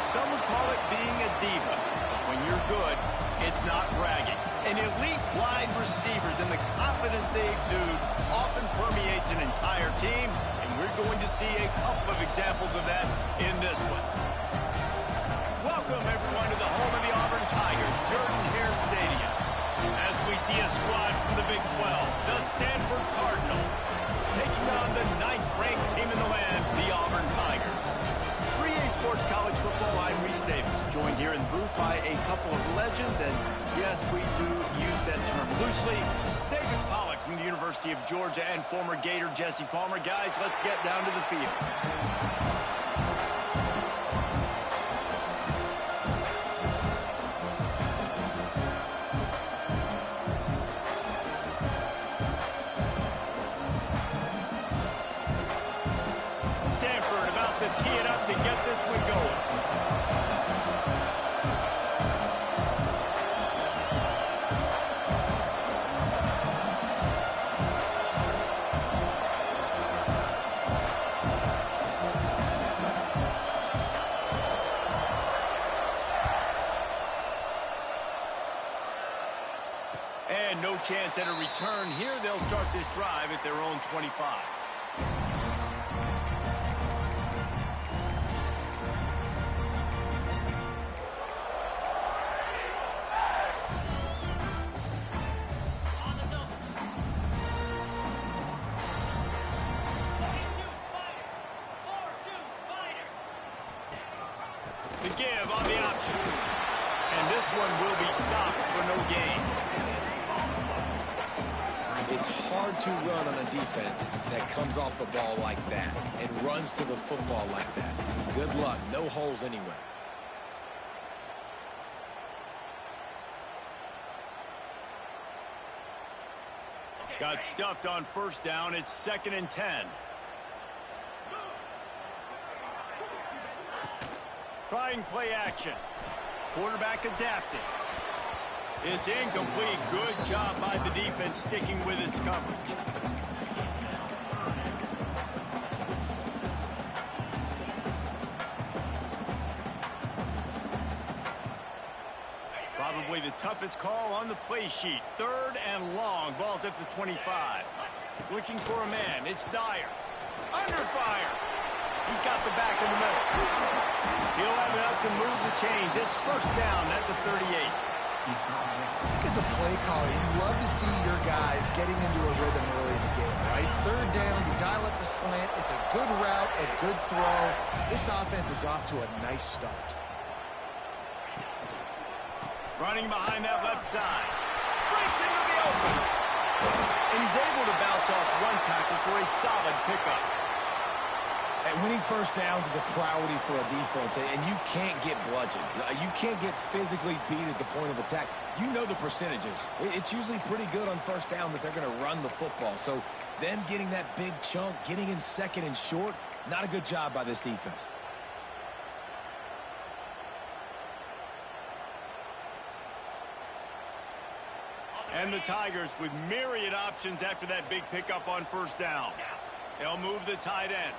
Some would call it being a diva. When you're good, it's not bragging. And elite wide receivers and the confidence they exude often permeates an entire team, and we're going to see a couple of examples of that in this one. Welcome, everyone, to the home of the Auburn Tigers, Jordan-Hare Stadium. As we see a squad from the Big 12, the Stanford Cardinal, taking on the 9th-ranked team in the land, the Auburn Tigers. 3A Sports College Football, I'm Reese Davis, joined here in the booth by a couple of legends, and yes, we do use that term loosely. David Pollack from the University of Georgia and former Gator Jesse Palmer. Guys, let's get down to the field. Stanford about to tee it up to get this one going. And no chance at a return here. They'll start this drive at their own 25. The give on the option. And this one will be stopped for no gain. It's hard to run on a defense that comes off the ball like that and runs to the football like that. Good luck. No holes anywhere. Got stuffed on first down. It's 2nd and 10. Trying play action. Quarterback adapting. It's incomplete. Good job by the defense sticking with its coverage. Probably the toughest call on the play sheet. 3rd and long. Ball's at the 25. Looking for a man. It's Dyer. Under fire. He's got the back in the middle. He'll have enough to move the chains. It's first down at the 38. I think as a play caller, you love to see your guys getting into a rhythm early in the game, right? 3rd down, you dial up the slant. It's a good route, a good throw. This offense is off to a nice start. Running behind that left side. Breaks into the open. And he's able to bounce off one tackle for a solid pickup. And winning first downs is a priority for a defense, and you can't get bludgeoned. You can't get physically beat at the point of attack. You know the percentages. It's usually pretty good on first down that they're going to run the football. So them getting that big chunk, getting in 2nd and short, not a good job by this defense. And the Tigers with myriad options after that big pickup on first down. They'll move the tight end.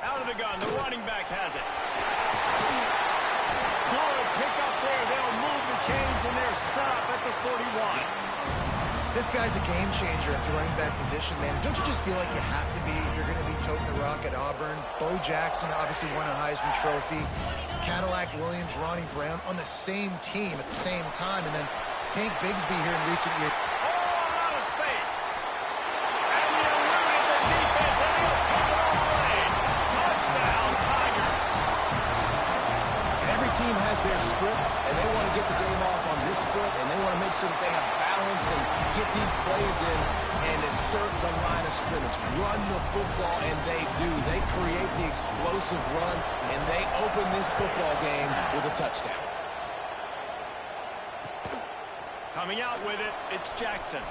Out of the gun, the running back has it. Good pickup there. They'll move the chains, and they're set up at the 41. This guy's a game changer at the running back position, man. Don't you just feel like you have to be if you're going to be toting the rock at Auburn? Bo Jackson obviously won a Heisman Trophy. Cadillac Williams, Ronnie Brown on the same team at the same time. And then Tank Bigsby here in recent years. Oh, out of space. And he eluded the defense, and he'll take it all away. Touchdown, Tigers. And every team has their script, and they want to get the game off on this foot, and they want to make sure that they have balance and get these plays in and assert the line of scrimmage. Run the football, and they do. They create the explosive run, and they open this football game with a touchdown. Coming out with it, it's Jackson.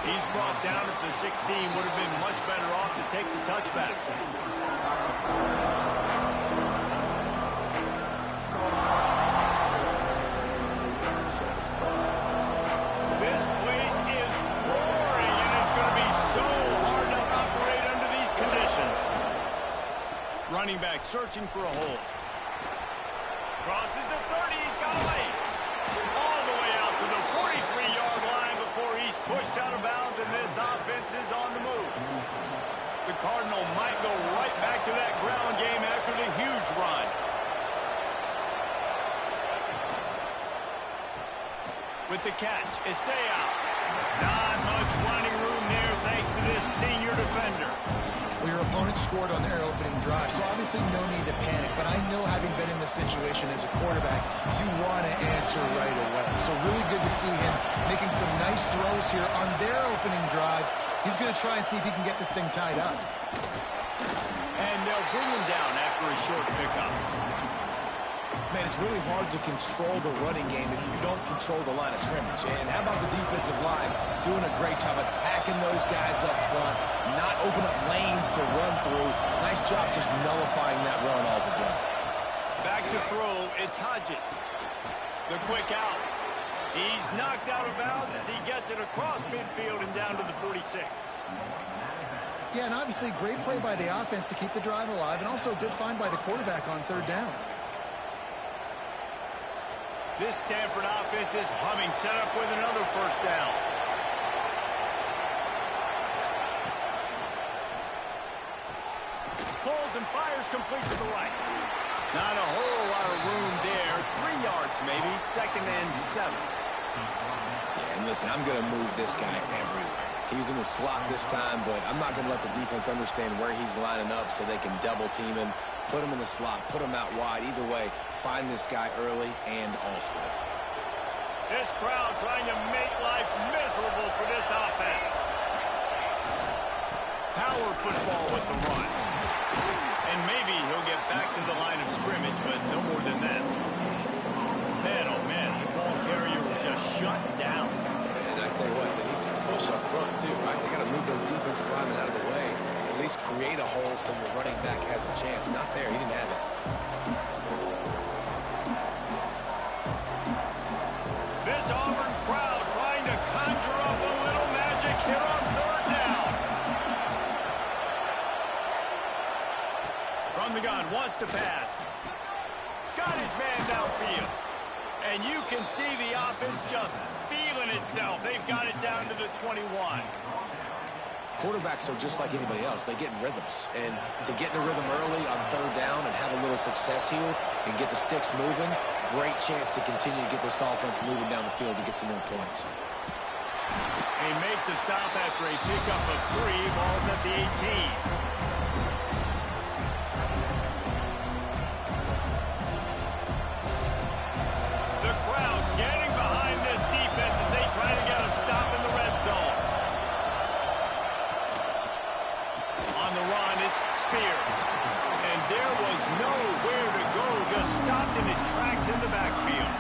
He's brought down at the 16. Would have been much better off to take the touchback. This place is roaring, and it's going to be so hard to operate under these conditions. Running back searching for a hole. Crosses the 30, he's got away. All the way out to the 43-yard line before he's pushed out of bounds, and this offense is on the move. The Cardinal might go right back to that ground game after the huge run. With the catch, it's out. Not much running room there thanks to this senior defender. Well, your opponent scored on their opening drive, so obviously no need to panic. But I know, having been in this situation as a quarterback, you want to answer right away. So really good to see him making some nice throws here on their opening drive. He's going to try and see if he can get this thing tied up. And they'll bring him down after a short pickup. Man, it's really hard to control the running game if you don't control the line of scrimmage. And how about the defensive line doing a great job attacking those guys up front, not open up lanes to run through. Nice job just nullifying that run altogether. Back to throw, it's Hodges. The quick out. He's knocked out of bounds as he gets it across midfield and down to the 46. Yeah, and obviously great play by the offense to keep the drive alive, and also a good find by the quarterback on third down. This Stanford offense is humming, set up with another first down. Pulls and fires complete to the right. Not a whole lot of room there. 3 yards maybe, 2nd and 7. Yeah, and listen, I'm going to move this guy everywhere. He's in the slot this time, but I'm not going to let the defense understand where he's lining up so they can double team him, put him in the slot, put him out wide. Either way, find this guy early and often. This crowd trying to make life miserable for this offense. Power football with the run. And maybe he'll get back to the line of scrimmage, but no more than that. Man, oh man, the ball carrier was just shut down. And I tell you what, they need some push up front too, right? They got to move those defensive linemen out of the way. At least create a hole so your running back has a chance. Not there. He didn't have it. This Auburn crowd trying to conjure up a little magic here on third down. From the gun, wants to pass. Got his man downfield. And you can see the offense just feeling itself. They've got it down to the 21. Quarterbacks are just like anybody else. They get in rhythms. And to get in a rhythm early on third down and have a little success here and get the sticks moving, great chance to continue to get this offense moving down the field to get some more points. They make the stop after a pickup of 3. Ball's at the 18. The crowd getting behind this defense as they try to get a stop in the red zone. On the run, it's Spears. And there was nowhere to go, just stopped in his tracks in the backfield.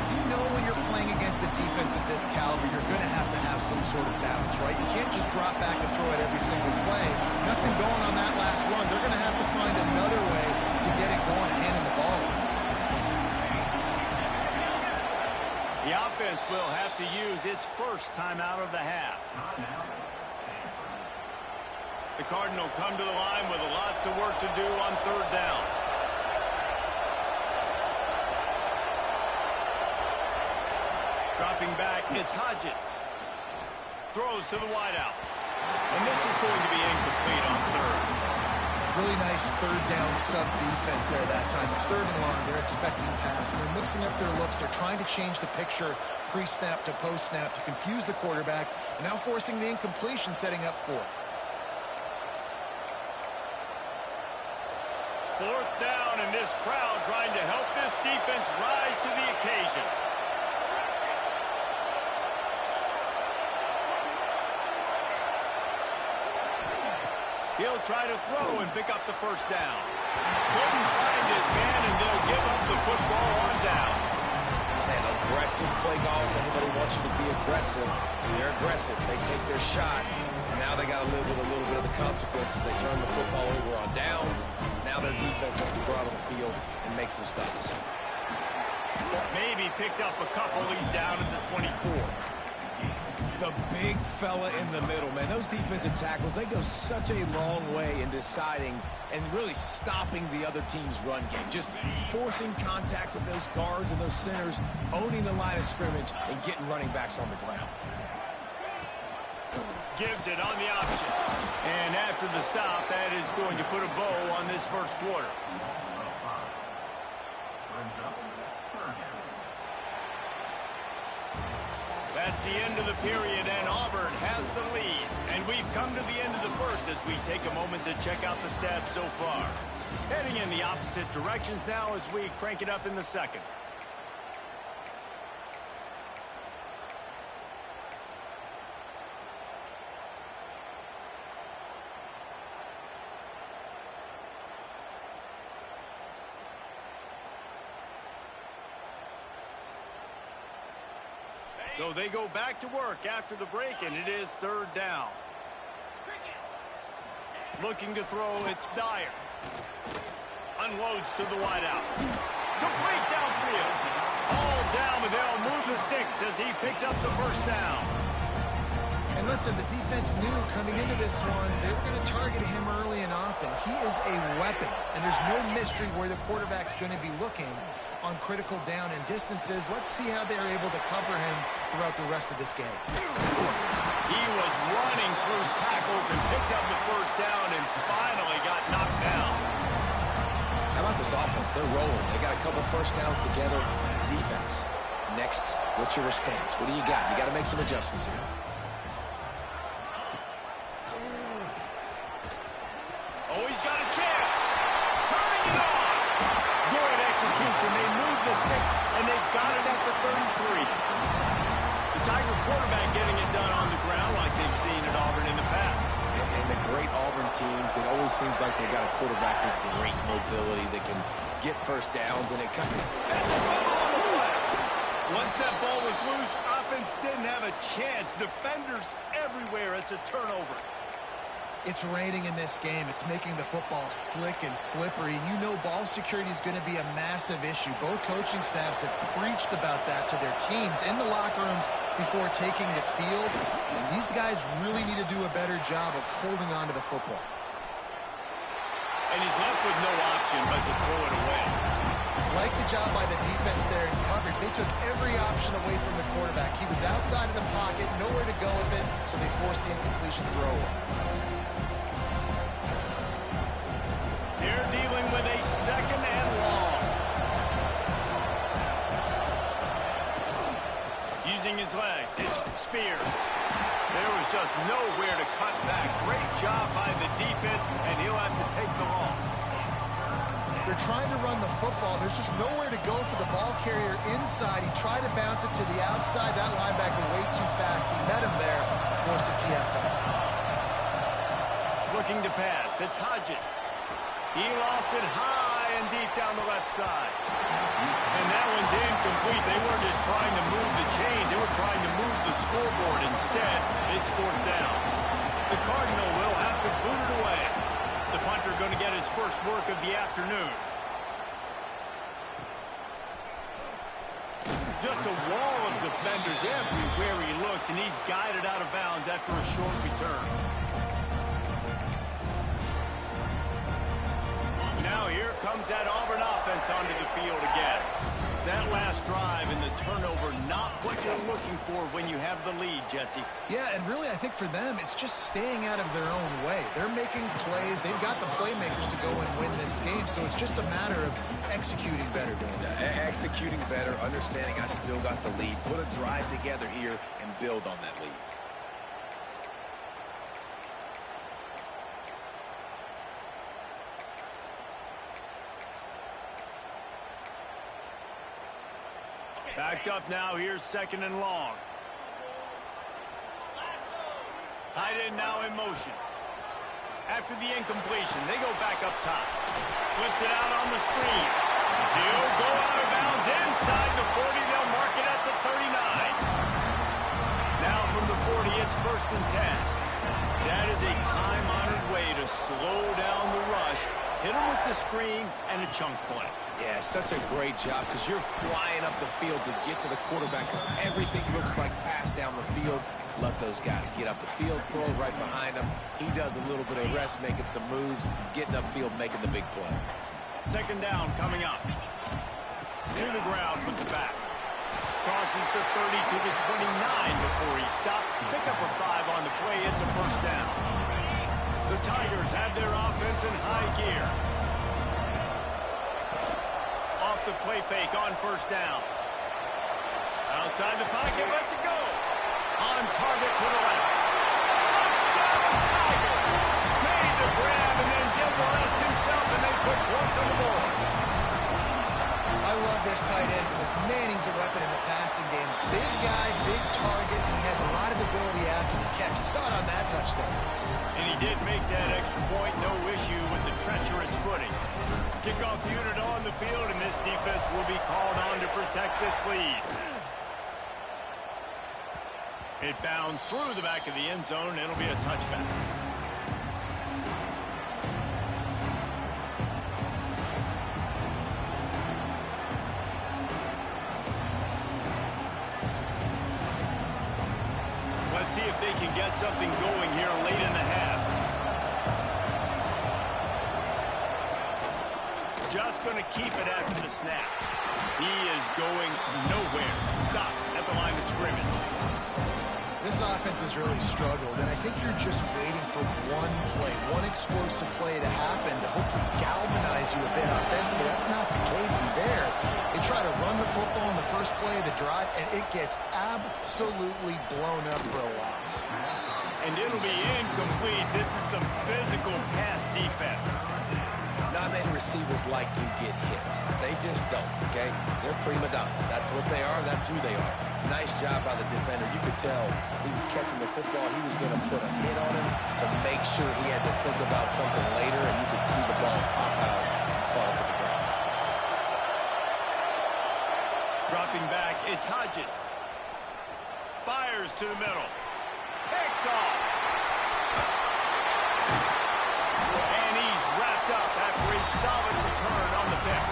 You know, when you're playing against a defense of this caliber, you're going to have some sort of balance, right? You can't just drop back and throw it every single play. Nothing going on that last run. They're going to have to find another way to get it going and handing the ball. The offense will have to use its first timeout of the half. The Cardinal come to the line with lots of work to do on third down. Dropping back, it's Hodges. Throws to the wideout. And this is going to be incomplete on third. Really nice third down sub-defense there that time. It's 3rd and long. They're expecting pass. And they're mixing up their looks. They're trying to change the picture pre-snap to post-snap to confuse the quarterback. Now forcing the incompletion, setting up 4th. 4th down, and this crowd trying to help this defense rise to the occasion. He'll try to throw and pick up the first down. Couldn't find his man, and they'll give up the football on downs. Man, aggressive play calls. Everybody wants you to be aggressive. They're aggressive. They take their shot. Now they got to live with a little bit of the consequences. They turn the football over on downs. Now their defense has to go out on the field and make some stops. Maybe picked up a couple. He's down at the 24. The big fella in the middle, man. Those defensive tackles, they go such a long way in deciding and really stopping the other team's run game. Just forcing contact with those guards and those centers, owning the line of scrimmage, and getting running backs on the ground. Gives it on the option. And after the stop, that is going to put a bow on this first quarter. That's the end of the period, and Auburn has the lead. And we've come to the end of the first as we take a moment to check out the stats so far. Heading in the opposite directions now as we crank it up in the second. So they go back to work after the break, and it is third down. Looking to throw, it's Dyer. Unloads to the wideout. Complete downfield. All down, but they'll move the sticks as he picks up the first down. And listen, the defense knew coming into this one, they were going to target him early and often. He is a weapon, and there's no mystery where the quarterback's going to be looking on critical down and distances. Let's see how they're able to cover him throughout the rest of this game. He was running through tackles and picked up the first down and finally got knocked down. How about this offense? They're rolling. They got a couple first downs together. Defense. Next, what's your response? What do you got? You got to make some adjustments here. Oh, he's got a chance. Turning it on. Good execution. They move the sticks, and they've got it at the 33. The Tiger quarterback getting it done on the ground like they've seen at Auburn in the past. And the great Auburn teams, it always seems like they got a quarterback with great mobility that can get first downs, and it kind of... That's a ball on the play. Once that ball was loose, offense didn't have a chance. Defenders everywhere. It's a turnover. It's raining in this game. It's making the football slick and slippery. And you know ball security is going to be a massive issue. Both coaching staffs have preached about that to their teams in the locker rooms before taking the field. And these guys really need to do a better job of holding on to the football. And he's left with no option but to throw it away. Like the job by the defense there in coverage. They took every option away from the quarterback. He was outside of the pocket, nowhere to go with it, so they forced the incompletion throw away. They're dealing with a second and long. Using his legs, it's Spears. There was just nowhere to cut back. Great job by the defense, and he'll have to take the loss. They're trying to run the football. There's just nowhere to go for the ball carrier inside. He tried to bounce it to the outside. That linebacker way too fast. He met him there, forced the TFL. Looking to pass, it's Hodges. He lost it high and deep down the left side. And that one's incomplete. They weren't just trying to move the chains. They were trying to move the scoreboard instead. It's fourth down. The Cardinal will have to boot it away. The punter going to get his first work of the afternoon. Just a wall of defenders everywhere he looks, and he's guided out of bounds after a short return. Now here comes that Auburn offense onto the field again. That last drive and the turnover, not what you're looking for when you have the lead, Jesse. Yeah, and really I think for them it's just staying out of their own way. They're making plays. They've got the playmakers to go and win this game, so it's just a matter of executing better doing that. Executing better, understanding I still got the lead. Put a drive together here and build on that lead. Backed up now, here's second and long. Tight end now in motion. After the incompletion, they go back up top. Flips it out on the screen. He'll go out of bounds inside the 40. They'll mark it at the 39. Now from the 40, it's first and 10. That is a time-honored way to slow down the rush, hit him with the screen, and a chunk play. Yeah, such a great job because you're flying up the field to get to the quarterback because everything looks like pass down the field. Let those guys get up the field, throw it right behind him. He does a little bit of rest, making some moves, getting upfield, making the big play. Second down coming up. To the ground with the back. Crosses to 30 to the 29 before he stopped. Pick up a 5 on the play. It's a first down. The Tigers have their offense in high gear. Off the play fake on first down. Outside the pocket, lets it go. On target to the left. Touchdown, Tiger! Made the grab and then did the rest himself, and they put points on the board. I love this tight end because, man, he's a weapon in the passing game. Big guy, big target, and he has a lot of ability after the catch. You saw it on that touchdown. And he did make that extra point, no issue with the treacherous footing. Kickoff unit on the field, and this defense will be called on to protect this lead. It bounds through the back of the end zone, and it'll be a touchback. Let's see if they can get something going here late in the half. Just going to keep it after the snap. He is going nowhere. Stop at the line of scrimmage. This offense has really struggled, and I think you're just waiting for one play, one explosive play to happen to hopefully galvanize you a bit offensively. That's not the case there. They try to run the football in the first play of the drive, and it gets absolutely blown up for a loss. And it'll be incomplete. This is some physical pass defense. Not many receivers like to get hit. They just don't, okay? They're prima donnas. That's what they are. That's who they are. Nice job by the defender. You could tell he was catching the football. He was going to put a hit on him to make sure he had to think about something later, and you could see the ball pop out and fall to the ground. Dropping back, it's Hodges. Fires to the middle. Picked off. And he's wrapped up after a solid return on the pick.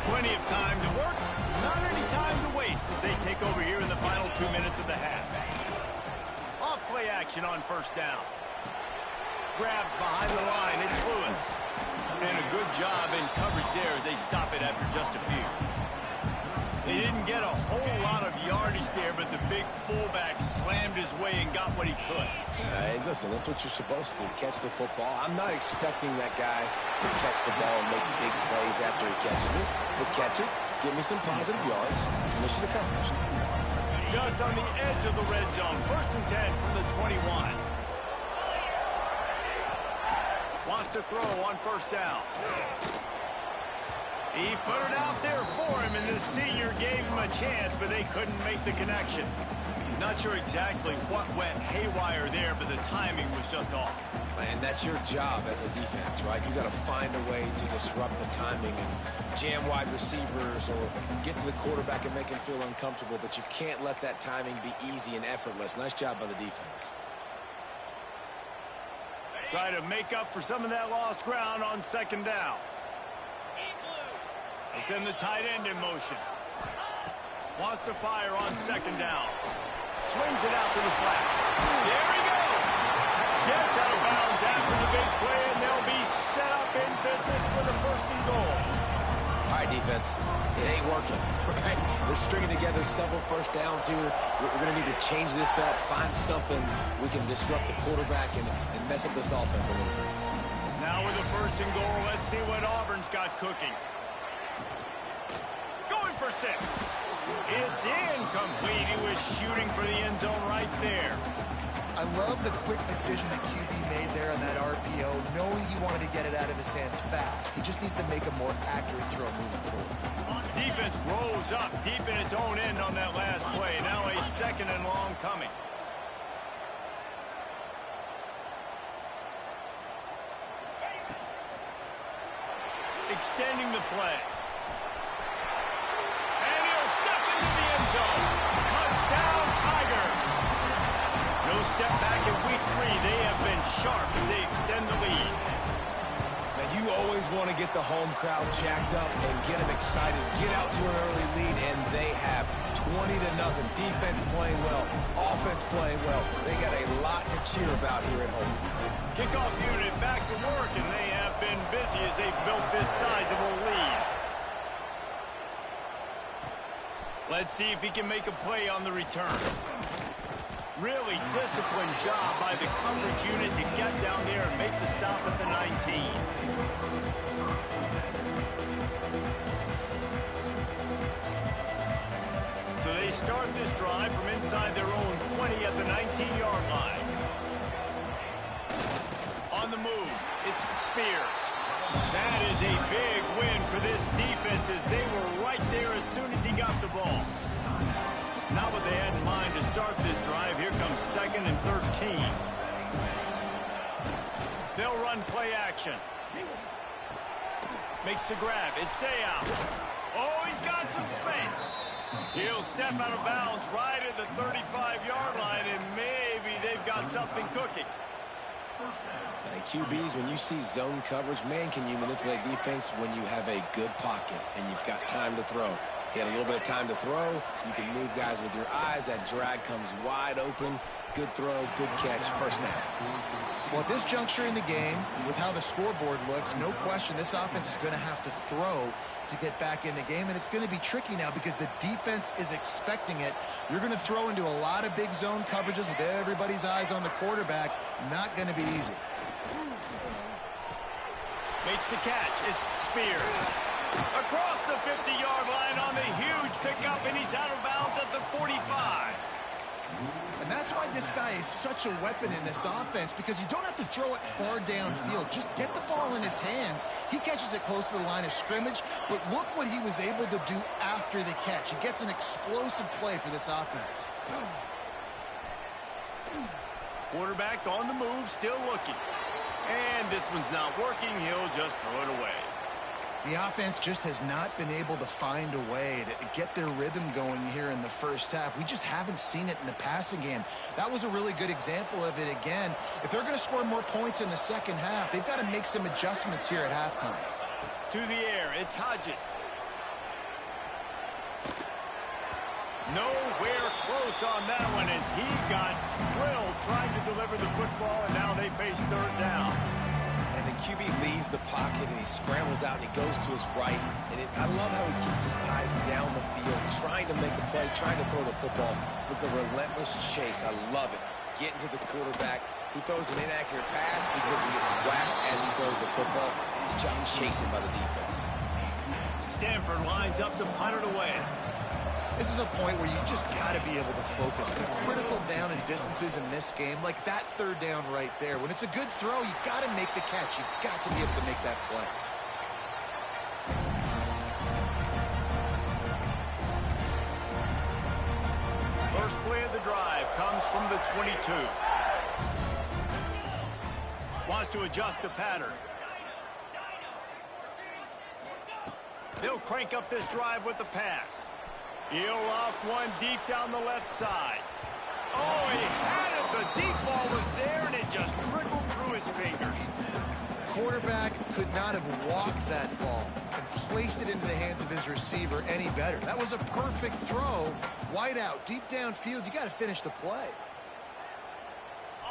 Plenty of time to work, not any time to waste as they take over here in the final 2 minutes of the half. Off play action on first down. Grabbed behind the line, it's Lewis. And a good job in coverage there as they stop it after just a few. They didn't get a whole lot of yardage there, but the big fullback slammed his way and got what he could. Hey, listen, that's what you're supposed to do, catch the football. I'm not expecting that guy to catch the ball and make big plays after he catches it. But catch it, give me some positive yards, mission accomplished. Just on the edge of the red zone, 1st and 10 from the 21. Wants to throw on first down. He put it out there for him, and the senior gave him a chance, but they couldn't make the connection. Not sure exactly what went haywire there, but the timing was just off. And that's your job as a defense, right? You got to find a way to disrupt the timing and jam wide receivers or get to the quarterback and make him feel uncomfortable, but you can't let that timing be easy and effortless. Nice job by the defense. Try to make up for some of that lost ground on second down. They send the tight end in motion. Wants to fire on second down. Swings it out to the flat. There he goes. Gets out of bounds after the big play, and they'll be set up in business for the 1st and goal. All right, defense, it ain't working, right? We're stringing together several first downs here. We're going to need to change this up, find something we can disrupt the quarterback and mess up this offense a little bit. Now with the 1st and goal, let's see what Auburn's got cooking. Going for 6. It's incomplete. He was shooting for the end zone right there. I love the quick decision that QB made there on that RPO, knowing he wanted to get it out of his hands fast. He just needs to make a more accurate throw moving forward. Defense rose up deep in its own end on that last play. Now a 2nd and long coming. Extending the play. And he'll step into the end zone. Touchdown, Tiger. No step back in week 3. They have been sharp as they extend the lead. Now, you always want to get the home crowd jacked up and get them excited, get out to an early lead, and they have 20-0. Defense playing well, offense playing well. They got a lot to cheer about here at home. Kickoff unit back to work, and they have been busy as they've built this sizable lead. Let's see if he can make a play on the return. Really disciplined job by the coverage unit to get down there and make the stop at the 19. So they start this drive from inside their own 20 at the 19-yard line. On the move, it's Spears. That is a big win for this defense as they were right there as soon as he got the ball. Not what they had in mind to start this drive. Here comes 2nd and 13. They'll run play action. Makes the grab. It's out. Oh, he's got some space. He'll step out of bounds right at the 35-yard line, and maybe they've got something cooking. QBs, when you see zone coverage, man, can you manipulate defense when you have a good pocket and you've got time to throw. You had a little bit of time to throw. You can move guys with your eyes. That drag comes wide open. Good throw, good catch, first down. Well, at this juncture in the game, with how the scoreboard looks, no question this offense is going to have to throw to get back in the game, and it's going to be tricky now because the defense is expecting it. You're going to throw into a lot of big zone coverages with everybody's eyes on the quarterback. Not going to be easy. Makes the catch. It's Spears. Across the 50-yard line on the huge pickup, and he's out of bounds at the 45. And that's why this guy is such a weapon in this offense, because you don't have to throw it far downfield. Just get the ball in his hands. He catches it close to the line of scrimmage, but look what he was able to do after the catch. He gets an explosive play for this offense. Quarterback on the move, still looking. And this one's not working. He'll just throw it away. The offense just has not been able to find a way to get their rhythm going here in the first half. We just haven't seen it in the passing game. That was a really good example of it again. If they're going to score more points in the second half, they've got to make some adjustments here at halftime. To the air, it's Hodges. Nowhere close on that one as he got drilled trying to deliver the football, and now they face third down. And the QB leaves the pocket, and he scrambles out, and he goes to his right. And I love how he keeps his eyes down the field, trying to make a play, trying to throw the football, but the relentless chase, I love it. Getting to the quarterback. He throws an inaccurate pass because he gets whacked as he throws the football. He's just chasing by the defense. Stanford lines up to punt it away. This is a point where you just got to be able to focus. The critical down and distances in this game, like that third down right there. When it's a good throw, you got to make the catch. You've got to be able to make that play. First play of the drive comes from the 22. Wants to adjust the pattern. They'll crank up this drive with the pass. He'll loft one deep down the left side. Oh, he had it. The deep ball was there, and it just trickled through his fingers. Quarterback could not have walked that ball and placed it into the hands of his receiver any better. That was a perfect throw. Wide out, deep downfield. You got to finish the play.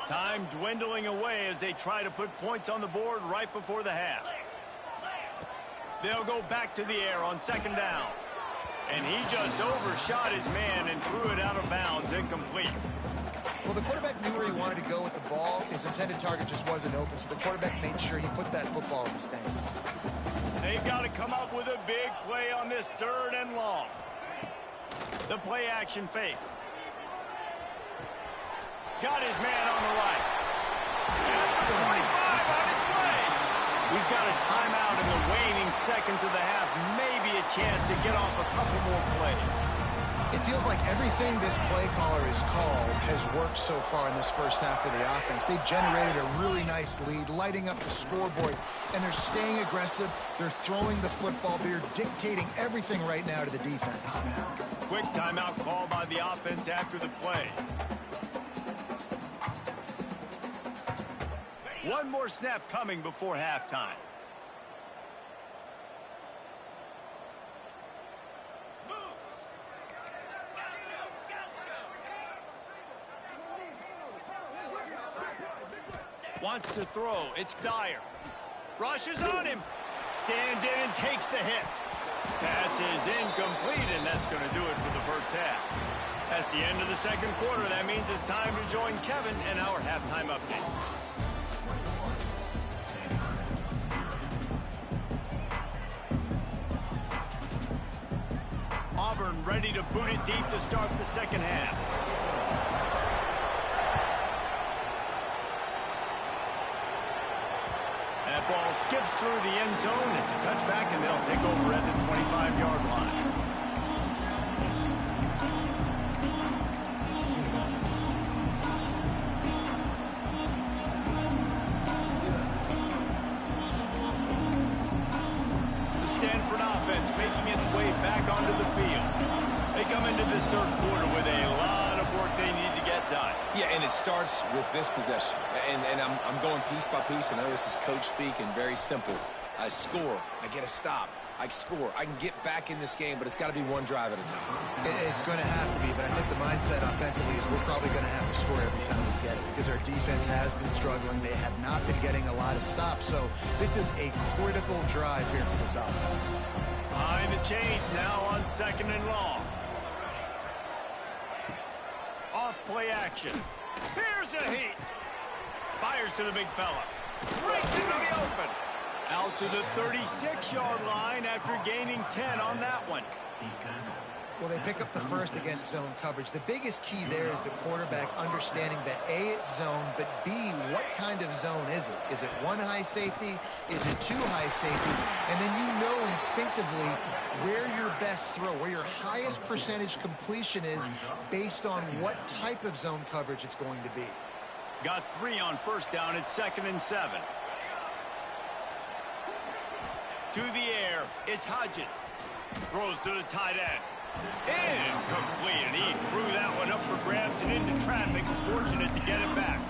Time dwindling away as they try to put points on the board right before the half. They'll go back to the air on second down. And he just overshot his man and threw it out of bounds, incomplete. Well, the quarterback knew where he wanted to go with the ball. His intended target just wasn't open, so the quarterback made sure he put that football in the stands. They've got to come up with a big play on this third and long. The play action fake. Got his man on the right. At the 25 on its way. We've got a timeout in the waning seconds of the half. Maybe a chance to get off a couple more plays. It feels like everything this play caller has called has worked so far in this first half for the offense. They've generated a really nice lead, lighting up the scoreboard, and they're staying aggressive. They're throwing the football. They're dictating everything right now to the defense. Quick timeout call by the offense after the play. One more snap coming before halftime. Wants to throw. It's Dyer. Rushes on him. Stands in and takes the hit. Pass is incomplete, and that's going to do it for the first half. That's the end of the second quarter. That means it's time to join Kevin and our halftime update. Auburn ready to boot it deep to start the second half. That ball skips through the end zone. It's a touchback, and they'll take over at the 25-yard line. The Stanford offense making its way back onto the field. They come into this third quarter with a lot of work they need to get done. Yeah, and it starts with this possession. And I'm going piece by piece. I know this is coach speak and very simple. I score. I get a stop. I score. I can get back in this game, but it's got to be one drive at a time. It's going to have to be, but I think the mindset offensively is we're probably going to have to score every time we get it because our defense has been struggling. They have not been getting a lot of stops, so this is a critical drive here for this offense. Behind the chains now on second and long. Off play action. Here's a heat. Fires to the big fella. Breaks into the open. Out to the 36-yard line after gaining 10 on that one. Well, they pick up the first against zone coverage. The biggest key there is the quarterback understanding that A, it's zone, but B, what kind of zone is it? Is it one high safety? Is it two high safeties? And then you know instinctively where your best throw, where your highest percentage completion is based on what type of zone coverage it's going to be. Got 3 on first down at 2nd and 7. To the air, it's Hodges. Throws to the tight end. Incomplete, and he threw that one up for grabs and into traffic. Fortunate to get it back.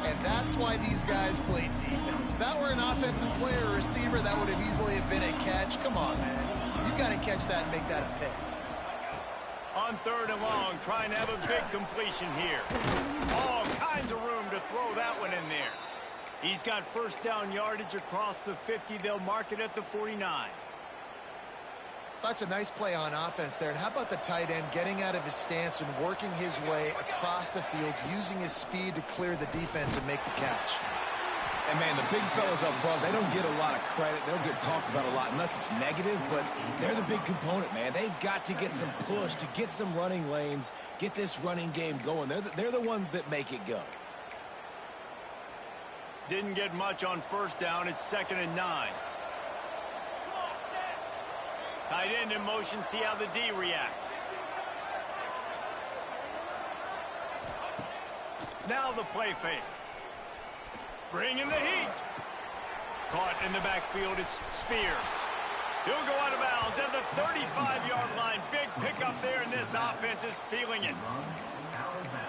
And that's why these guys played defense. If that were an offensive player or receiver, that would have easily have been a catch. Come on, man. You got to catch that and make that a pick. On 3rd and long, trying to have a big completion here. All kinds of room to throw that one in there. He's got first down yardage across the 50. They'll mark it at the 49. That's a nice play on offense there. And how about the tight end getting out of his stance and working his way across the field, using his speed to clear the defense and make the catch. And, man, the big fellas up front, they don't get a lot of credit. They don't get talked about a lot unless it's negative, but they're the big component, man. They've got to get some push, to get some running lanes, get this running game going. They're the ones that make it go. Didn't get much on first down. It's 2nd and 9. Tight end in motion. See how the D reacts. Now the play fake. Bringing the heat. Caught in the backfield. It's Spears. He'll go out of bounds at the 35-yard line. Big pickup there, and this offense is feeling it.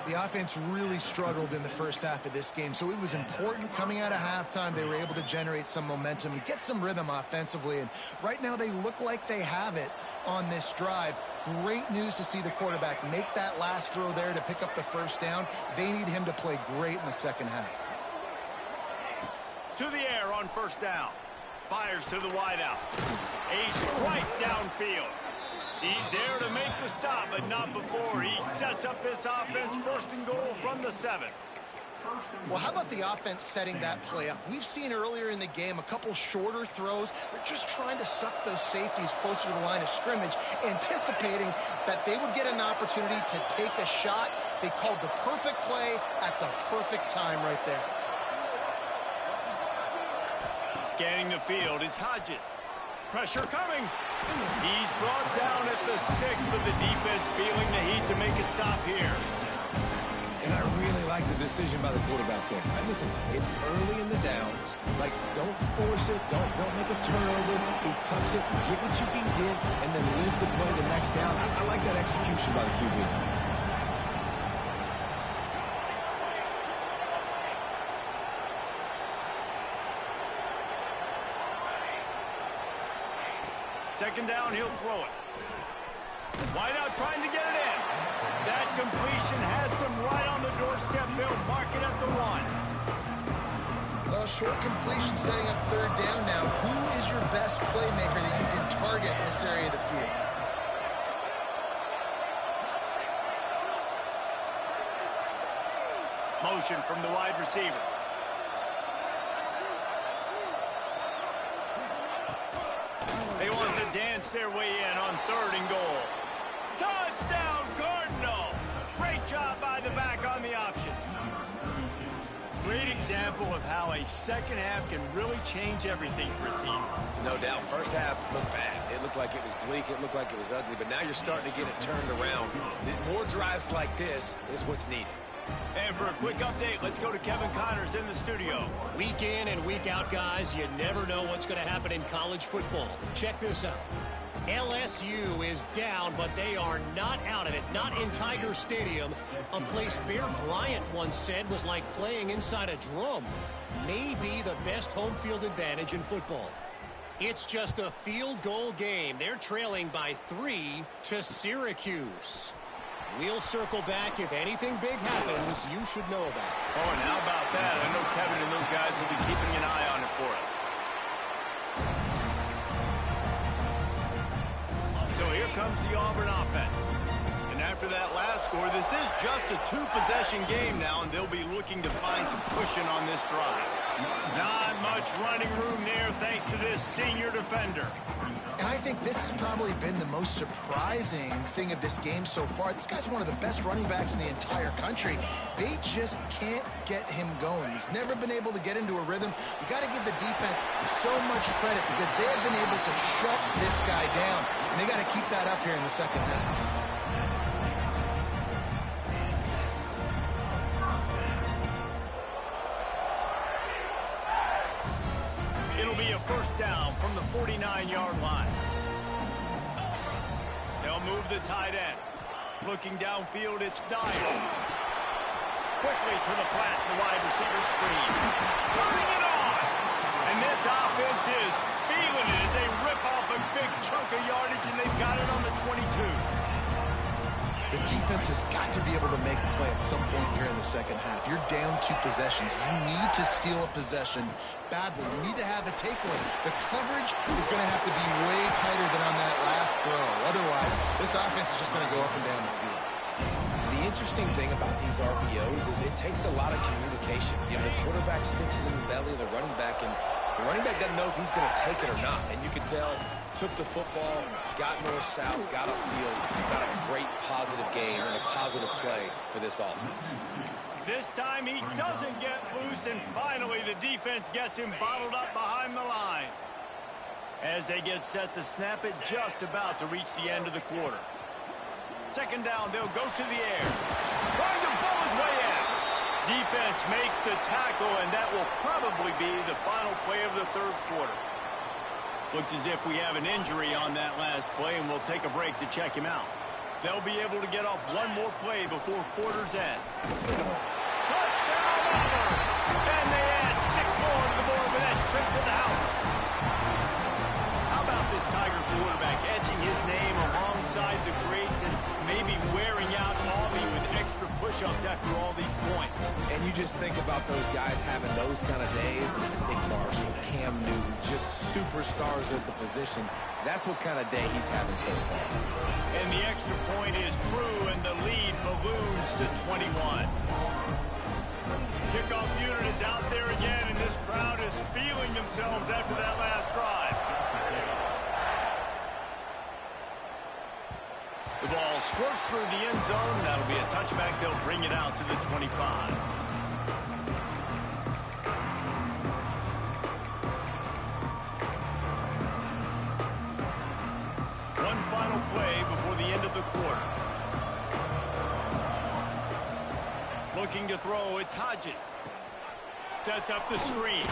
The offense really struggled in the first half of this game, so it was important coming out of halftime. They were able to generate some momentum and get some rhythm offensively, and right now they look like they have it on this drive. Great news to see the quarterback make that last throw there to pick up the first down. They need him to play great in the second half. To the air on first down. Fires to the wideout. A strike downfield. He's there to make the stop, but not before he sets up this offense. 1st and goal from the 7. Well, how about the offense setting that play up? We've seen earlier in the game a couple shorter throws. They're just trying to suck those safeties closer to the line of scrimmage, anticipating that they would get an opportunity to take a shot. They called the perfect play at the perfect time right there. Scanning the field, it's Hodges. Pressure coming. He's brought down at the 6, but the defense feeling the heat to make a stop here. And I really like the decision by the quarterback there. Listen, it's early in the downs. Like, don't force it. Don't make a turnover. He tucks it, get what you can get, and then live to play the next down. I like that execution by the QB. Second down, he'll throw it. Wide out trying to get it in. That completion has them right on the doorstep. They'll mark it at the 1. Well, short completion setting up third down now. Who is your best playmaker that you can target in this area of the field? Motion from the wide receiver. They want to dance their way in on 3rd and goal. Touchdown, Cardinal! Great job by the back on the option. Great example of how a second half can really change everything for a team. No doubt. First half looked bad. It looked like it was bleak. It looked like it was ugly. But now you're starting to get it turned around. More drives like this is what's needed. And for a quick update, let's go to Kevin Connors in the studio. Week in and week out, guys, you never know what's going to happen in college football. Check this out. LSU is down, but they are not out of it. Not in Tiger Stadium, a place Bear Bryant once said was like playing inside a drum. Maybe the best home field advantage in football. It's just a field goal game. They're trailing by 3 to Syracuse. We'll circle back. If anything big happens, you should know about it. Oh, and how about that? I know Kevin and those guys will be keeping an eye on it for us. So here comes the Auburn offense. And after that last score, this is just a 2-possession game now, and they'll be looking to find some cushion on this drive. Not much running room there thanks to this senior defender. And I think this has probably been the most surprising thing of this game so far. This guy's one of the best running backs in the entire country. They just can't get him going. He's never been able to get into a rhythm. You got to give the defense so much credit because they have been able to shut this guy down. And they got to keep that up here in the second half. It'll be a first down from the 49-yard line. They'll move the tight end. Looking downfield, it's Dyer. Quickly to the flat, the wide receiver screen. Turning it on! And this offense is feeling it as they rip off a big chunk of yardage, and they've got it on the 22. The defense has got to be able to make a play at some point here in the second half. You're down 2 possessions. You need to steal a possession badly. You need to have a takeaway. The coverage is going to have to be way tighter than on that last throw. Otherwise, this offense is just going to go up and down the field. The interesting thing about these RPOs is it takes a lot of communication. You know, the quarterback sticks it in the belly of the running back, and the running back doesn't know if he's going to take it or not. And you can tell, took the football, got north-south, got upfield, got a great positive game and a positive play for this offense. This time he doesn't get loose, and finally the defense gets him bottled up behind the line. As they get set to snap it, just about to reach the end of the quarter. Second down, they'll go to the air. Trying to bowl his way out. Defense makes the tackle, and that will probably be the final play of the third quarter. Looks as if we have an injury on that last play, and we'll take a break to check him out. They'll be able to get off one more play before quarter's end. Touchdown, Auburn! And they add 6 more to the board with that trip to the house. How about this Tiger quarterback etching his name alongside the greats and maybe wearing out Auburn with extra push-ups after all these points? And you just think about those guys having those kind of days. Nick Marshall, Cam Newton, just superstars at the position. That's what kind of day he's having so far. And the extra point is true, and the lead balloons to 21. Kickoff unit is out there again, and this crowd is feeling themselves after that last drive. The ball squirts through the end zone. That'll be a touchback. They'll bring it out to the 25. One final play before the end of the quarter. Looking to throw, it's Hodges. Sets up the screen.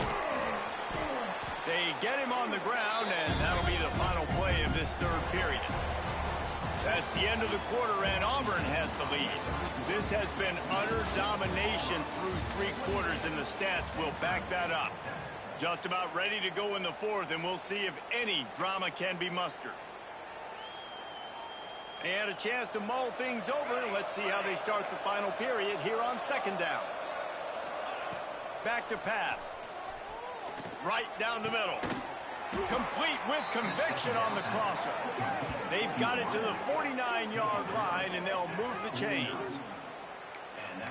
They get him on the ground, and that'll be the final play of this third period. That's the end of the quarter, and Auburn has the lead. This has been utter domination through 3 quarters, and the stats will back that up. Just about ready to go in the fourth, and we'll see if any drama can be mustered. They had a chance to mull things over. Let's see how they start the final period here on second down. Back to pass. Right down the middle. Complete with conviction on the crosser. They've got it to the 49-yard line, and they'll move the chains.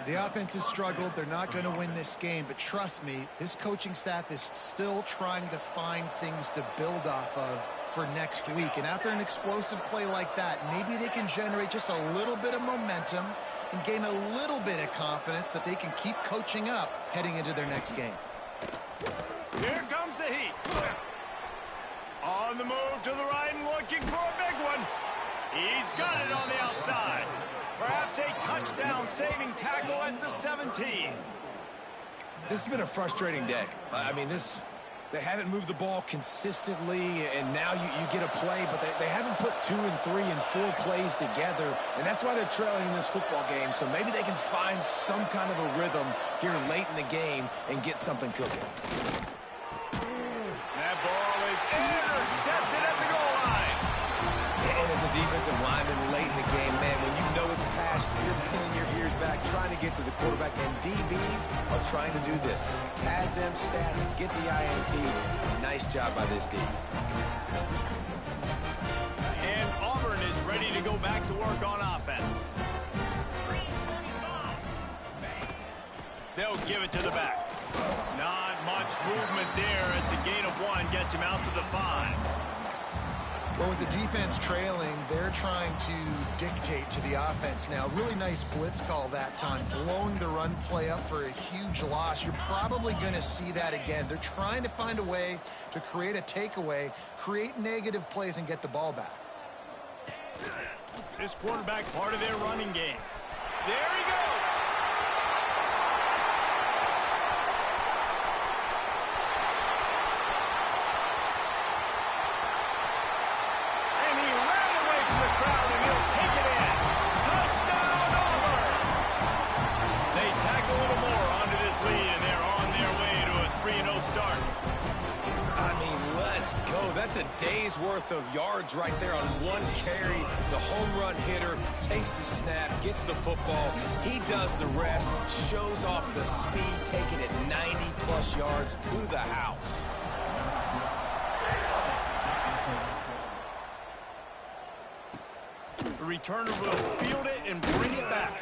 The offense has struggled. They're not going to win this game, but trust me, this coaching staff is still trying to find things to build off of for next week. And after an explosive play like that, maybe they can generate just a little bit of momentum and gain a little bit of confidence that they can keep coaching up heading into their next game. Here comes the heat. On the move to the right and looking for a big one. He's got it on the outside. Perhaps a touchdown-saving tackle at the 17. This has been a frustrating day. I mean, they haven't moved the ball consistently, and now you get a play, but they haven't put 2 and 3 and 4 plays together, and that's why they're trailing in this football game. So maybe they can find some kind of a rhythm here late in the game and get something cooking. That ball is intercepted at the goal line. And as a defensive lineman late in the game, man, when you know it's past, you're pinning your ears back, trying to get to the quarterback, and DBs are trying to do this. Pad them stats and get the INT. Nice job by this D. And Auburn is ready to go back to work on offense. They'll give it to the back. Not much movement there. It's a gain of 1, gets him out to the 5. Well, with the defense trailing, they're trying to dictate to the offense now. Really nice blitz call that time, blowing the run play up for a huge loss. You're probably going to see that again. They're trying to find a way to create a takeaway, create negative plays, and get the ball back. This quarterback part of their running game. There he goes. That's a day's worth of yards right there on one carry. The home run hitter takes the snap, gets the football. He does the rest, shows off the speed, taking it 90-plus yards to the house. The returner will field it and bring it back.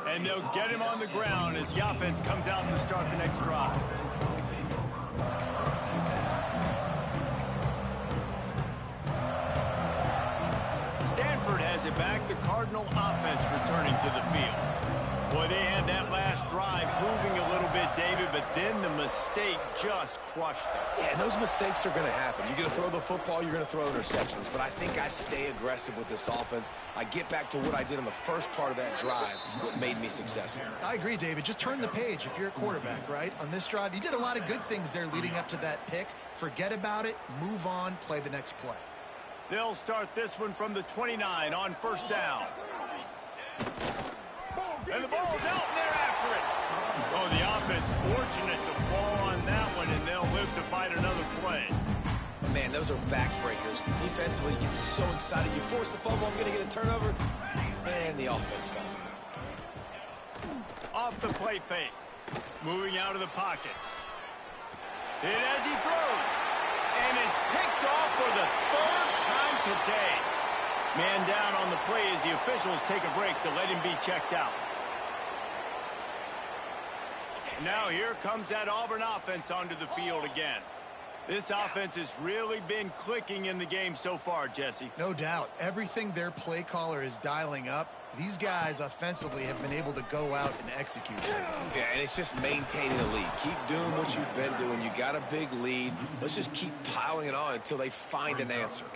And they'll get him on the ground as the offense comes out to start the next drive. Stanford has it back. The Cardinal offense returning to the field. Boy, they had that last drive moving a little bit, David, but then the mistake just crushed them. Yeah, and those mistakes are going to happen. You're going to throw the football, you're going to throw interceptions. But I think I stay aggressive with this offense. I get back to what I did on the first part of that drive, what made me successful. I agree, David. Just turn the page if you're a quarterback, right? On this drive, you did a lot of good things there leading up to that pick. Forget about it, move on, play the next play. They'll start this one from the 29 on first down. And the ball's out, and they're after it. Oh, the offense fortunate to fall on that one, and they'll live to fight another play. Man, those are backbreakers. Defensively, you get so excited. You force the fumble, I'm going to get a turnover, and the offense falls out. Off the play fake. Moving out of the pocket. Hit as he throws. And it's picked off for the third time today. Man down on the play as the officials take a break to let him be checked out. Now here comes that Auburn offense onto the field again. This offense has really been clicking in the game so far, Jesse. No doubt. Everything their play caller is dialing up, these guys offensively have been able to go out and execute. Yeah, and it's just maintaining the lead. Keep doing what you've been doing. You got a big lead. Let's just keep piling it on until they find an answer.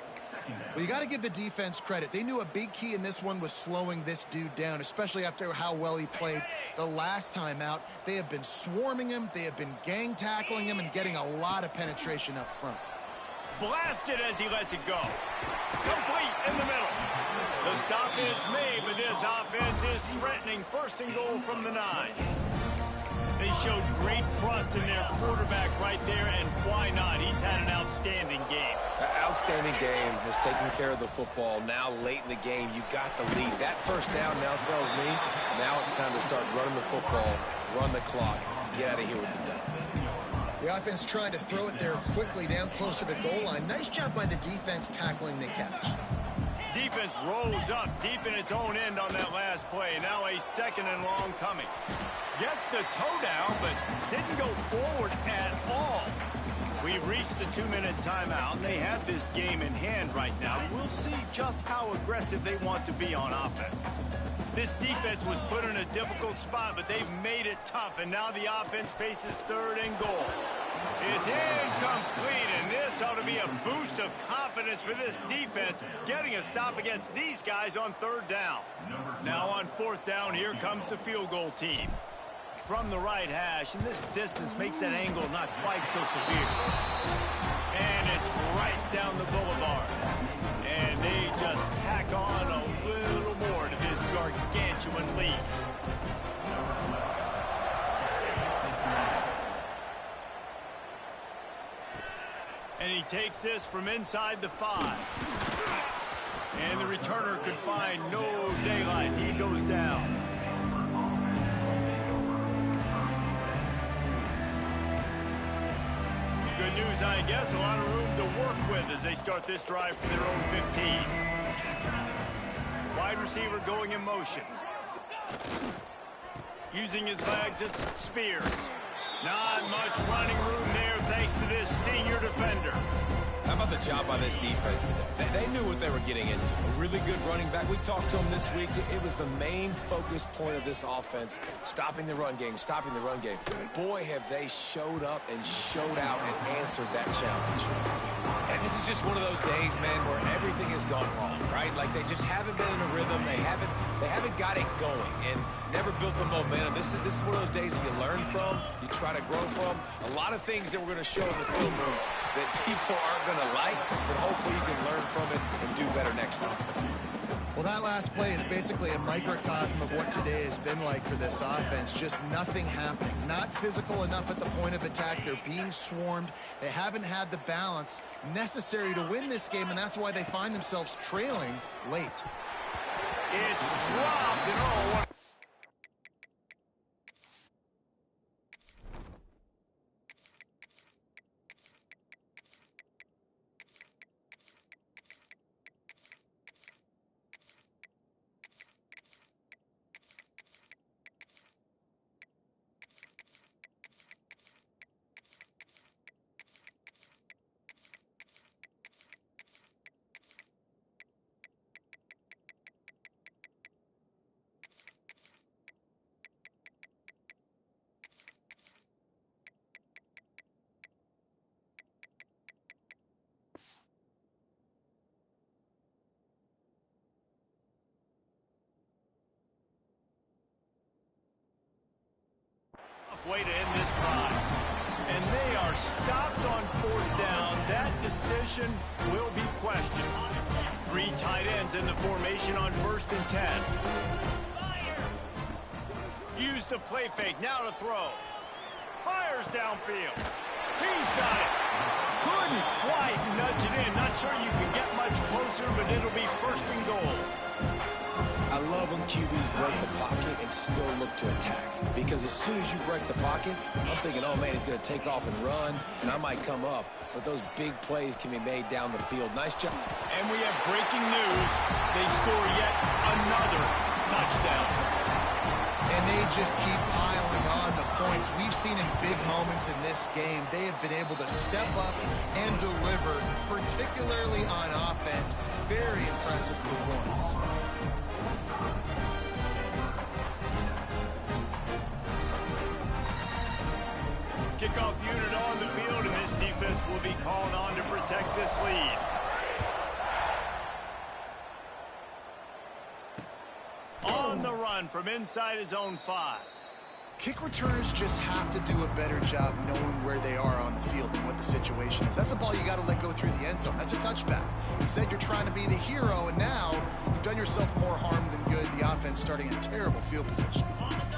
Well, you got to give the defense credit. They knew a big key in this one was slowing this dude down, especially after how well he played the last time out. They have been swarming him. They have been gang tackling him and getting a lot of penetration up front. Blasted as he lets it go. Complete in the middle. The stop is made, but this offense is threatening. First and goal from the 9. They showed great trust in their quarterback right there, and why not? He's had an outstanding game. Outstanding game, has taken care of the football. Now late in the game, you got the lead. That first down now tells me now it's time to start running the football, run the clock, get out of here with the dub. The offense trying to throw it there quickly down close to the goal line. Nice job by the defense tackling the catch. Defense rolls up deep in its own end on that last play. Now a 2nd and long coming. Gets the toe down, but didn't go forward at all. We've reached the 2-minute timeout, and they have this game in hand right now. We'll see just how aggressive they want to be on offense. This defense was put in a difficult spot, but they've made it tough, and now the offense faces 3rd and goal. It's incomplete, and this ought to be a boost of confidence for this defense, getting a stop against these guys on 3rd down. Now on 4th down, here comes the field goal team. From the right hash, and this distance makes that angle not quite so severe. And it's right down the boulevard. And they just tack on a little more to this gargantuan lead. And he takes this from inside the 5. And the returner could find no daylight. He goes down. Good news, I guess. A lot of room to work with as they start this drive from their own 15. Wide receiver going in motion. Using his legs, it's Spears. Not much running room there thanks to this senior defender. How about the job by this defense today? They knew what they were getting into. A really good running back. We talked to him this week. It was the main focus point of this offense, stopping the run game, stopping the run game. Boy, have they showed up and showed out and answered that challenge. And this is just one of those days, man, where everything has gone wrong, right? Like they just haven't been in a rhythm. They haven't got it going and never built the momentum. This is one of those days that you learn from, you try to grow from. A lot of things that we're going to show in the film room that people aren't going to like, but hopefully you can learn from it and do better next time. Well, that last play is basically a microcosm of what today has been like for this offense. Just nothing happening. Not physical enough at the point of attack. They're being swarmed. They haven't had the balance necessary to win this game, and that's why they find themselves trailing late. It's dropped, and oh, what way to end this drive. And they are stopped on 4th down. That decision will be questioned. 3 tight ends in the formation on 1st and 10. Use the play fake. Now to throw. Fires downfield. He's got it. Couldn't quite nudge it in. Not sure you can get much closer, but it'll be 1st and goal. I love when QBs break the pocket and still look to attack. Because as soon as you break the pocket, I'm thinking, oh, man, he's going to take off and run, and I might come up. But those big plays can be made down the field. Nice job. And we have breaking news. They score yet another touchdown. And they just keep piling on the points. We've seen in big moments in this game, they have been able to step up and deliver, particularly on offense. Very impressive performance. Kickoff unit on the field, and this defense will be called on to protect this lead. On the run from inside his own 5. Kick returners just have to do a better job knowing where they are on the field and what the situation is. That's a ball you got to let go through the end zone. That's a touchback. Instead, you're trying to be the hero, and now you've done yourself more harm than good. The offense starting in terrible field position.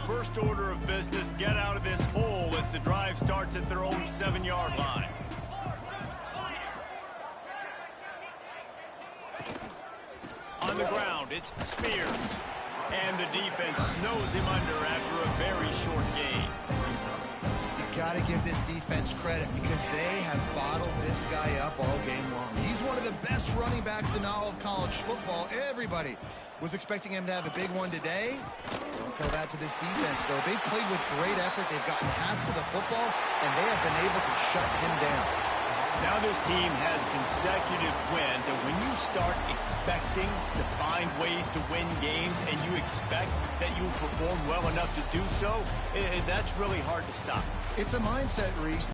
First order of business, get out of this hole as the drive starts at their own 7-yard line. On the ground, it's Spears. And the defense snows him under after a very short gain. You got to give this defense credit because they have bottled this guy up all game long. He's one of the best running backs in all of college football. Everybody was expecting him to have a big one today. Don't tell that to this defense, though. They played with great effort. They've gotten hats to the football, and they have been able to shut him down. Now this team has consecutive wins, and when you start expecting to find ways to win games and you expect that you will perform well enough to do so, that's really hard to stop. It's a mindset, Reese.